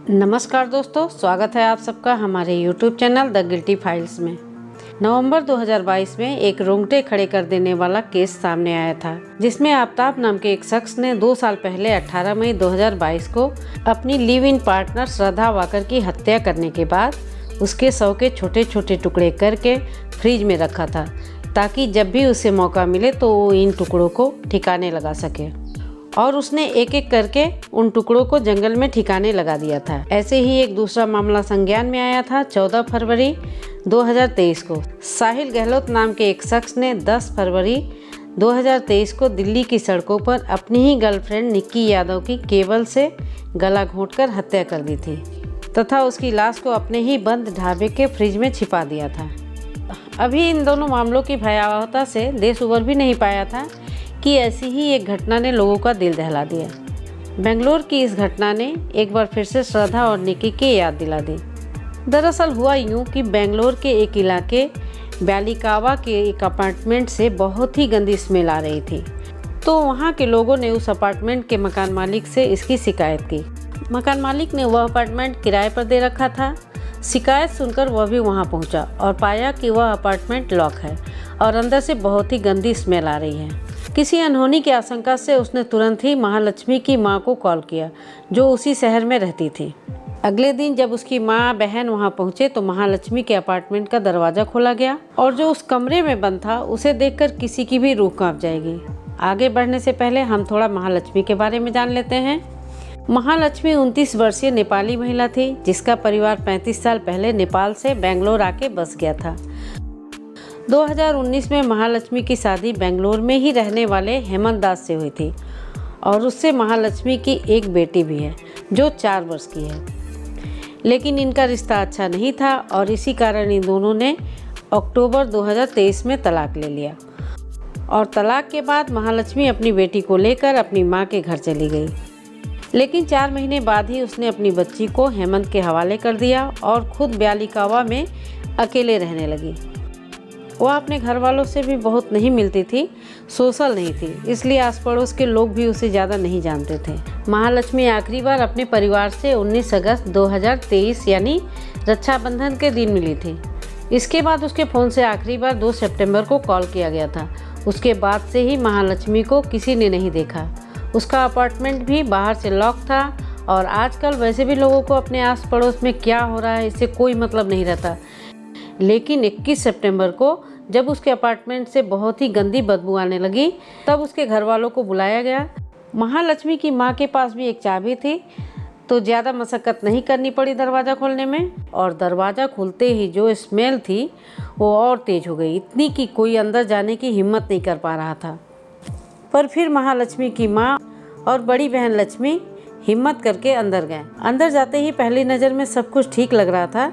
नमस्कार दोस्तों, स्वागत है आप सबका हमारे YouTube channel the guilty files में। नवंबर 2022 में एक रोंगटे खड़े कर देने वाला केस सामने आया था, जिसमें आफ्ताब नाम के एक शख्स ने 2 साल पहले 18 मई 2022 को अपनी live in partner Shraddha walker की हत्या करने के बाद उसके शव के छोटे छोटे टुकड़े करके फ्रिज में रखा था, ताकि जब भी उसे मौका मिले तो वो इन टुकड़ों को ठिकाने लगा सके। और उसने एक एक करके उन टुकड़ों को जंगल में ठिकाने लगा दिया था। ऐसे ही एक दूसरा मामला संज्ञान में आया था 14 फरवरी 2023 को। साहिल गहलोत नाम के एक शख्स ने 10 फरवरी 2023 को दिल्ली की सड़कों पर अपनी ही गर्लफ्रेंड निक्की यादव की केबल से गला घोंटकर हत्या कर दी थी तथा उसकी लाश को अपने ही बंद ढाबे के फ्रिज में छिपा दिया था। अभी इन दोनों मामलों की भयावहता से देश उबर भी नहीं पाया था कि ऐसी ही एक घटना ने लोगों का दिल दहला दिया। बेंगलोर की इस घटना ने एक बार फिर से श्रद्धा और निक्की की याद दिला दी। दरअसल हुआ यूँ कि बेंगलोर के एक इलाके बैलिकावा के एक अपार्टमेंट से बहुत ही गंदी स्मेल आ रही थी, तो वहाँ के लोगों ने उस अपार्टमेंट के मकान मालिक से इसकी शिकायत की। मकान मालिक ने वह अपार्टमेंट किराए पर दे रखा था। शिकायत सुनकर वह भी वहाँ पहुँचा और पाया कि वह अपार्टमेंट लॉक है और अंदर से बहुत ही गंदी स्मेल आ रही है। किसी अनहोनी की आशंका से उसने तुरंत ही महालक्ष्मी की मां को कॉल किया, जो उसी शहर में रहती थी। अगले दिन जब उसकी मां बहन वहां पहुंचे तो महालक्ष्मी के अपार्टमेंट का दरवाज़ा खोला गया और जो उस कमरे में बंद था उसे देखकर किसी की भी रूह कांप जाएगी। आगे बढ़ने से पहले हम थोड़ा महालक्ष्मी के बारे में जान लेते हैं। महालक्ष्मी 29 वर्षीय नेपाली महिला थी, जिसका परिवार 35 साल पहले नेपाल से बेंगलोर आके बस गया था। 2019 में महालक्ष्मी की शादी बेंगलोर में ही रहने वाले हेमंत दास से हुई थी और उससे महालक्ष्मी की एक बेटी भी है, जो 4 वर्ष की है। लेकिन इनका रिश्ता अच्छा नहीं था और इसी कारण इन दोनों ने अक्टूबर 2023 में तलाक ले लिया और तलाक के बाद महालक्ष्मी अपनी बेटी को लेकर अपनी मां के घर चली गई। लेकिन 4 महीने बाद ही उसने अपनी बच्ची को हेमंत के हवाले कर दिया और खुद ब्यालिकावा में अकेले रहने लगी। वह अपने घर वालों से भी बहुत नहीं मिलती थी, सोशल नहीं थी, इसलिए आस पड़ोस के लोग भी उसे ज़्यादा नहीं जानते थे। महालक्ष्मी आखिरी बार अपने परिवार से 19 अगस्त 2023 यानी रक्षाबंधन के दिन मिली थी। इसके बाद उसके फ़ोन से आखिरी बार 2 सितंबर को कॉल किया गया था। उसके बाद से ही महालक्ष्मी को किसी ने नहीं देखा। उसका अपार्टमेंट भी बाहर से लॉक था और आजकल वैसे भी लोगों को अपने आस पड़ोस में क्या हो रहा है इससे कोई मतलब नहीं रहता। लेकिन 21 सितंबर को जब उसके अपार्टमेंट से बहुत ही गंदी बदबू आने लगी, तब उसके घर वालों को बुलाया गया। महालक्ष्मी की मां के पास भी एक चाबी थी, तो ज़्यादा मशक्क़त नहीं करनी पड़ी दरवाज़ा खोलने में। और दरवाज़ा खुलते ही जो स्मेल थी वो और तेज़ हो गई, इतनी कि कोई अंदर जाने की हिम्मत नहीं कर पा रहा था। पर फिर महालक्ष्मी की माँ और बड़ी बहन लक्ष्मी हिम्मत करके अंदर गए। अंदर जाते ही पहली नज़र में सब कुछ ठीक लग रहा था,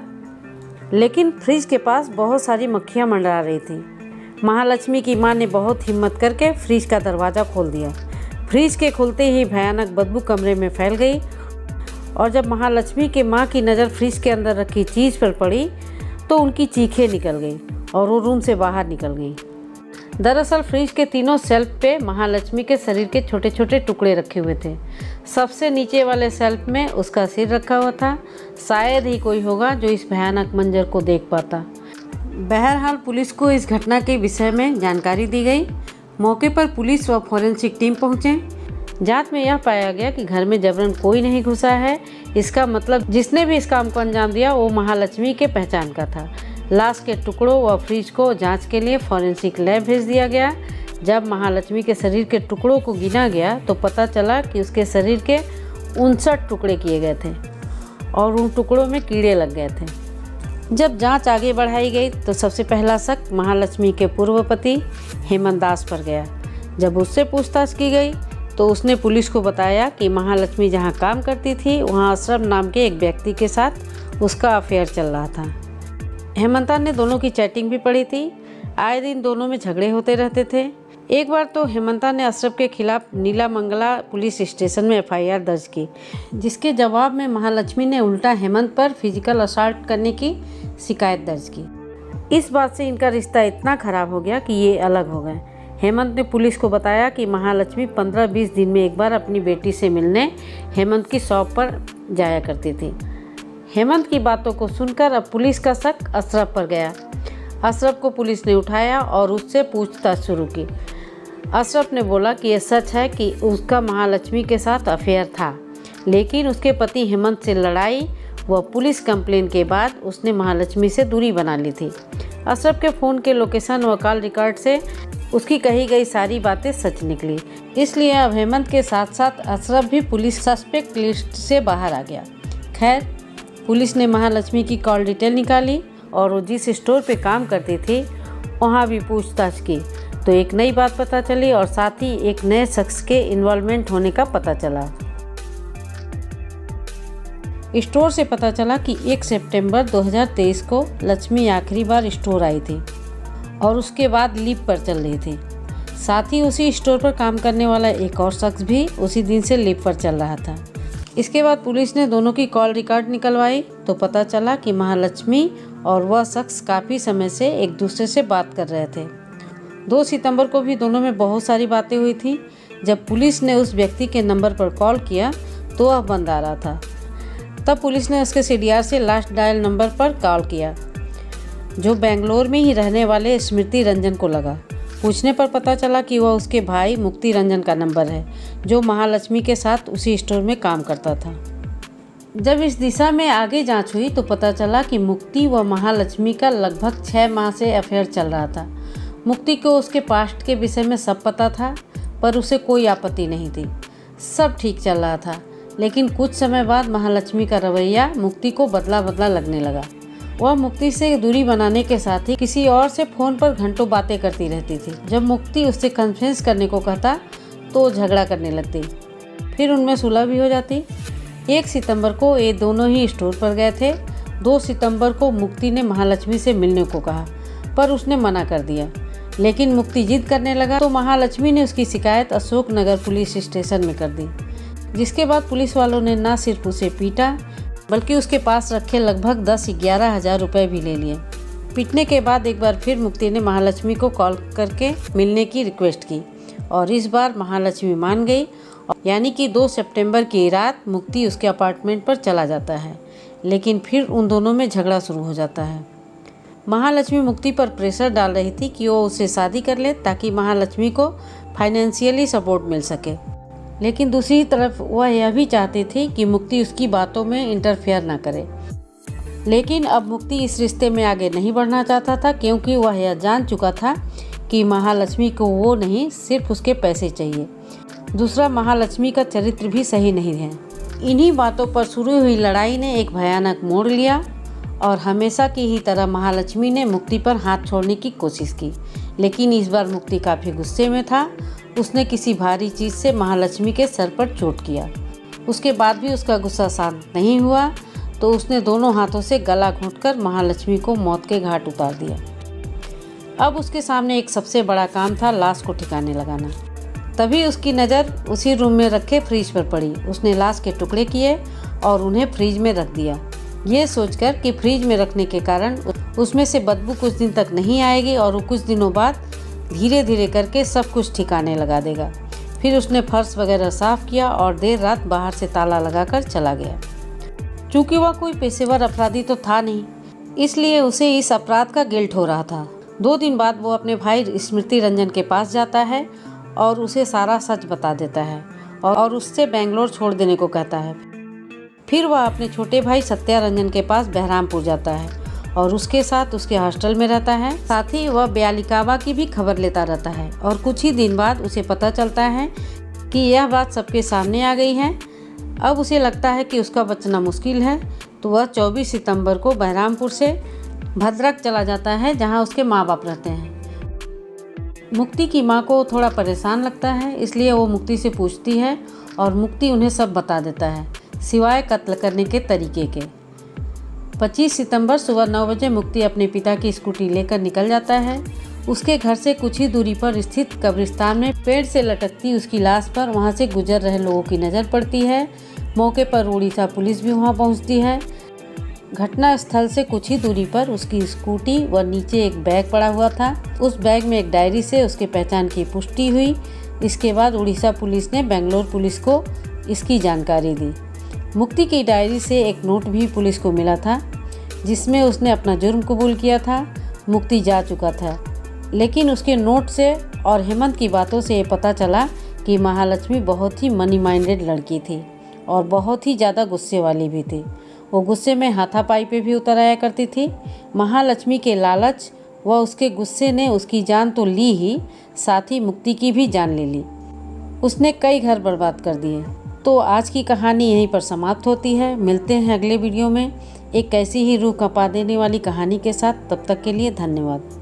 लेकिन फ्रिज के पास बहुत सारी मक्खियाँ मंडरा रही थी। महालक्ष्मी की मां ने बहुत हिम्मत करके फ्रिज का दरवाज़ा खोल दिया। फ्रिज के खुलते ही भयानक बदबू कमरे में फैल गई और जब महालक्ष्मी के मां की नज़र फ्रिज के अंदर रखी चीज़ पर पड़ी तो उनकी चीखें निकल गई और वो रूम से बाहर निकल गई। दरअसल फ्रिज के तीनों सेल्फ पे महालक्ष्मी के शरीर के छोटे छोटे टुकड़े रखे हुए थे। सबसे नीचे वाले सेल्फ में उसका सिर रखा हुआ था। शायद ही कोई होगा जो इस भयानक मंजर को देख पाता। बहरहाल पुलिस को इस घटना के विषय में जानकारी दी गई। मौके पर पुलिस व फॉरेंसिक टीम पहुंचे। जांच में यह पाया गया कि घर में जबरन कोई नहीं घुसा है। इसका मतलब जिसने भी इस काम को अंजाम दिया वो महालक्ष्मी के पहचान का था। लाश के टुकड़ों व फ्रिज को जांच के लिए फॉरेंसिक लैब भेज दिया गया। जब महालक्ष्मी के शरीर के टुकड़ों को गिना गया तो पता चला कि उसके शरीर के 59 टुकड़े किए गए थे और उन टुकड़ों में कीड़े लग गए थे। जब जांच आगे बढ़ाई गई तो सबसे पहला शक महालक्ष्मी के पूर्व पति हेमंत दास पर गया। जब उससे पूछताछ की गई तो उसने पुलिस को बताया कि महालक्ष्मी जहां काम करती थी वहां अशरफ नाम के एक व्यक्ति के साथ उसका अफेयर चल रहा था। हेमंता ने दोनों की चैटिंग भी पढ़ी थी। आए दिन दोनों में झगड़े होते रहते थे। एक बार तो हेमंता ने अशरफ के खिलाफ नीला मंगला पुलिस स्टेशन में FIR दर्ज की, जिसके जवाब में महालक्ष्मी ने उल्टा हेमंत पर फिजिकल असॉल्ट करने की शिकायत दर्ज की। इस बात से इनका रिश्ता इतना खराब हो गया कि ये अलग हो गए। हेमंत ने पुलिस को बताया कि महालक्ष्मी 15-20 दिन में एक बार अपनी बेटी से मिलने हेमंत की शॉप पर जाया करती थी। हेमंत की बातों को सुनकर अब पुलिस का शक अशरफ पर गया। अशरफ को पुलिस ने उठाया और उससे पूछताछ शुरू की। अशरफ ने बोला कि यह सच है कि उसका महालक्ष्मी के साथ अफेयर था, लेकिन उसके पति हेमंत से लड़ाई व पुलिस कंप्लेन के बाद उसने महालक्ष्मी से दूरी बना ली थी। अशरफ के फ़ोन के लोकेशन व कॉल रिकॉर्ड से उसकी कही गई सारी बातें सच निकली। इसलिए अब हेमंत के साथ साथ अशरफ भी पुलिस सस्पेक्ट लिस्ट से बाहर आ गया। खैर, पुलिस ने महालक्ष्मी की कॉल डिटेल निकाली और वो जिस स्टोर पे काम करती थी वहाँ भी पूछताछ की तो एक नई बात पता चली और साथ ही एक नए शख्स के इन्वॉल्वमेंट होने का पता चला। स्टोर से पता चला कि 1 सितंबर 2023 को लक्ष्मी आखिरी बार स्टोर आई थी और उसके बाद लीव पर चल रही थी। साथ ही उसी स्टोर पर काम करने वाला एक और शख्स भी उसी दिन से लीव पर चल रहा था। इसके बाद पुलिस ने दोनों की कॉल रिकॉर्ड निकलवाई तो पता चला कि महालक्ष्मी और वह शख्स काफ़ी समय से एक दूसरे से बात कर रहे थे। 2 सितंबर को भी दोनों में बहुत सारी बातें हुई थी। जब पुलिस ने उस व्यक्ति के नंबर पर कॉल किया तो वह बंद आ रहा था। तब पुलिस ने उसके CDR से लास्ट डायल नंबर पर कॉल किया जो बेंगलोर में ही रहने वाले स्मृति रंजन को लगा। पूछने पर पता चला कि वह उसके भाई मुक्ति रंजन का नंबर है जो महालक्ष्मी के साथ उसी स्टोर में काम करता था। जब इस दिशा में आगे जांच हुई तो पता चला कि मुक्ति व महालक्ष्मी का लगभग 6 माह से अफेयर चल रहा था। मुक्ति को उसके पास्ट के विषय में सब पता था पर उसे कोई आपत्ति नहीं थी, सब ठीक चल रहा था। लेकिन कुछ समय बाद महालक्ष्मी का रवैया मुक्ति को बदला बदला लगने लगा। वह मुक्ति से दूरी बनाने के साथ ही किसी और से फ़ोन पर घंटों बातें करती रहती थी। जब मुक्ति उससे कन्फ्रेंस करने को कहता तो झगड़ा करने लगती, फिर उनमें सुलह भी हो जाती। 1 सितंबर को ये दोनों ही स्टोर पर गए थे। 2 सितंबर को मुक्ति ने महालक्ष्मी से मिलने को कहा पर उसने मना कर दिया, लेकिन मुक्ति जिद करने लगा तो महालक्ष्मी ने उसकी शिकायत अशोक नगर पुलिस स्टेशन में कर दी, जिसके बाद पुलिस वालों ने न सिर्फ उसे पीटा बल्कि उसके पास रखे लगभग 10-11 हज़ार रुपये भी ले लिए। पीटने के बाद एक बार फिर मुक्ति ने महालक्ष्मी को कॉल करके मिलने की रिक्वेस्ट की और इस बार महालक्ष्मी मान गई। यानी कि 2 सितंबर की रात मुक्ति उसके अपार्टमेंट पर चला जाता है, लेकिन फिर उन दोनों में झगड़ा शुरू हो जाता है। महालक्ष्मी मुक्ति पर प्रेशर डाल रही थी कि वो उससे शादी कर ले ताकि महालक्ष्मी को फाइनेंशियली सपोर्ट मिल सके, लेकिन दूसरी तरफ वह यह भी चाहती थी कि मुक्ति उसकी बातों में इंटरफेयर ना करे। लेकिन अब मुक्ति इस रिश्ते में आगे नहीं बढ़ना चाहता था क्योंकि वह यह जान चुका था कि महालक्ष्मी को वो नहीं सिर्फ उसके पैसे चाहिए। दूसरा, महालक्ष्मी का चरित्र भी सही नहीं है। इन्हीं बातों पर शुरू हुई लड़ाई ने एक भयानक मोड़ लिया और हमेशा की ही तरह महालक्ष्मी ने मुक्ति पर हाथ छोड़ने की कोशिश की, लेकिन इस बार मुक्ति काफ़ी गुस्से में था। उसने किसी भारी चीज़ से महालक्ष्मी के सर पर चोट किया। उसके बाद भी उसका गुस्सा शांत नहीं हुआ तो उसने दोनों हाथों से गला घोंटकर महालक्ष्मी को मौत के घाट उतार दिया। अब उसके सामने एक सबसे बड़ा काम था लाश को ठिकाने लगाना। तभी उसकी नज़र उसी रूम में रखे फ्रिज पर पड़ी। उसने लाश के टुकड़े किए और उन्हें फ्रिज में रख दिया, ये सोचकर कि फ्रिज में रखने के कारण उसमें से बदबू कुछ दिन तक नहीं आएगी और वो कुछ दिनों बाद धीरे धीरे करके सब कुछ ठिकाने लगा देगा। फिर उसने फर्श वगैरह साफ़ किया और देर रात बाहर से ताला लगाकर चला गया। चूँकि वह कोई पेशेवर अपराधी तो था नहीं, इसलिए उसे इस अपराध का गिल्ट हो रहा था। 2 दिन बाद वो अपने भाई स्मृति रंजन के पास जाता है और उसे सारा सच बता देता है और उससे बेंगलोर छोड़ देने को कहता है। फिर वह अपने छोटे भाई सत्या रंजन के पास बहरामपुर जाता है और उसके साथ उसके हॉस्टल में रहता है। साथ ही वह ब्यालिकावा की भी खबर लेता रहता है और कुछ ही दिन बाद उसे पता चलता है कि यह बात सबके सामने आ गई है। अब उसे लगता है कि उसका बचना मुश्किल है, तो वह 24 सितंबर को बहरामपुर से भद्रक चला जाता है जहां उसके माँ बाप रहते हैं। मुक्ति की माँ को थोड़ा परेशान लगता है, इसलिए वो मुक्ति से पूछती है और मुक्ति उन्हें सब बता देता है सिवाय कत्ल करने के तरीके के। 25 सितंबर सुबह 9 बजे मुक्ति अपने पिता की स्कूटी लेकर निकल जाता है। उसके घर से कुछ ही दूरी पर स्थित कब्रिस्तान में पेड़ से लटकती उसकी लाश पर वहां से गुजर रहे लोगों की नज़र पड़ती है। मौके पर उड़ीसा पुलिस भी वहां पहुंचती है। घटना स्थल से कुछ ही दूरी पर उसकी स्कूटी व नीचे एक बैग पड़ा हुआ था। उस बैग में एक डायरी से उसकी पहचान की पुष्टि हुई। इसके बाद उड़ीसा पुलिस ने बेंगलोर पुलिस को इसकी जानकारी दी। मुक्ति की डायरी से एक नोट भी पुलिस को मिला था जिसमें उसने अपना जुर्म कबूल किया था। मुक्ति जा चुका था, लेकिन उसके नोट से और हेमंत की बातों से ये पता चला कि महालक्ष्मी बहुत ही मनी माइंडेड लड़की थी और बहुत ही ज़्यादा गुस्से वाली भी थी। वो गुस्से में हाथापाई पे भी उतर आया करती थी। महालक्ष्मी के लालच व उसके गुस्से ने उसकी जान तो ली ही, साथ ही मुक्ति की भी जान ले ली। उसने कई घर बर्बाद कर दिए। तो आज की कहानी यहीं पर समाप्त होती है। मिलते हैं अगले वीडियो में एक ऐसी ही रूह कांपा देने वाली कहानी के साथ। तब तक के लिए धन्यवाद।